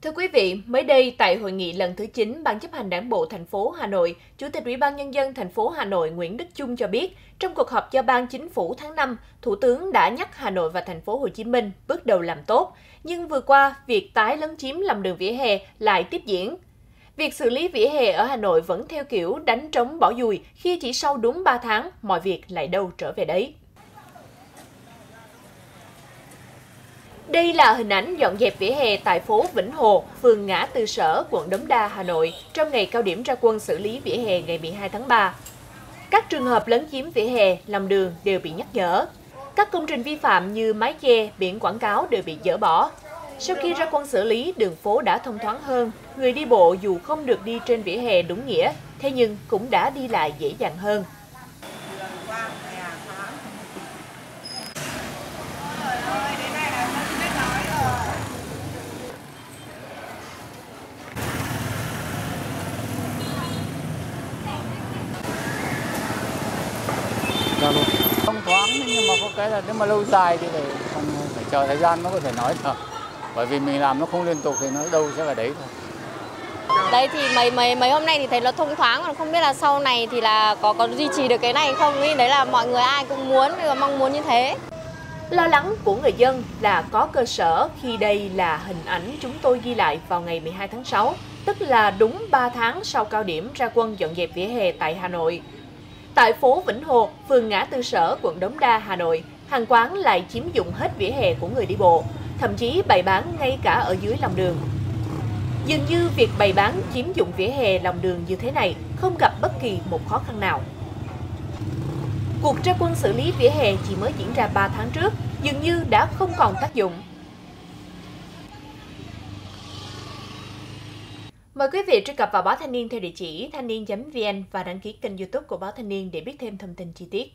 Thưa quý vị, mới đây tại hội nghị lần thứ 9 Ban chấp hành Đảng bộ thành phố Hà Nội, Chủ tịch Ủy ban Nhân dân thành phố Hà Nội Nguyễn Đức Chung cho biết, trong cuộc họp giao ban chính phủ tháng 5, Thủ tướng đã nhắc Hà Nội và thành phố Hồ Chí Minh bước đầu làm tốt, nhưng vừa qua việc tái lấn chiếm lòng đường vỉa hè lại tiếp diễn. Việc xử lý vỉa hè ở Hà Nội vẫn theo kiểu đánh trống bỏ dùi khi chỉ sau đúng 3 tháng, mọi việc lại đâu trở về đấy. Đây là hình ảnh dọn dẹp vỉa hè tại phố Vĩnh Hồ, phường Ngã Tư Sở, quận Đống Đa, Hà Nội trong ngày cao điểm ra quân xử lý vỉa hè ngày 12 tháng 3. Các trường hợp lấn chiếm vỉa hè, lòng đường đều bị nhắc nhở. Các công trình vi phạm như mái che, biển quảng cáo đều bị dỡ bỏ. Sau khi ra quân xử lý, đường phố đã thông thoáng hơn. Người đi bộ dù không được đi trên vỉa hè đúng nghĩa, thế nhưng cũng đã đi lại dễ dàng hơn. Thông thoáng nhưng mà có cái là nếu mà lâu dài thì phải chờ thời gian mới có thể nói được. Bởi vì mình làm nó không liên tục thì nó đâu sẽ vào đấy thôi. Đây thì mấy hôm nay thì thấy nó thông thoáng, còn không biết là sau này thì là có duy trì được cái này không ý. Đấy là mọi người ai cũng muốn và mong muốn như thế. Lo lắng của người dân là có cơ sở khi đây là hình ảnh chúng tôi ghi lại vào ngày 12 tháng 6, tức là đúng 3 tháng sau cao điểm ra quân dọn dẹp vỉa hè tại Hà Nội. Tại phố Vĩnh Hồ, phường Ngã Tư Sở, quận Đống Đa, Hà Nội, hàng quán lại chiếm dụng hết vỉa hè của người đi bộ, thậm chí bày bán ngay cả ở dưới lòng đường. Dường như việc bày bán chiếm dụng vỉa hè lòng đường như thế này không gặp bất kỳ một khó khăn nào. Cuộc ra quân xử lý vỉa hè chỉ mới diễn ra 3 tháng trước, dường như đã không còn tác dụng. Mời quý vị truy cập vào Báo Thanh niên theo địa chỉ thanhniên.vn và đăng ký kênh YouTube của Báo Thanh niên để biết thêm thông tin chi tiết.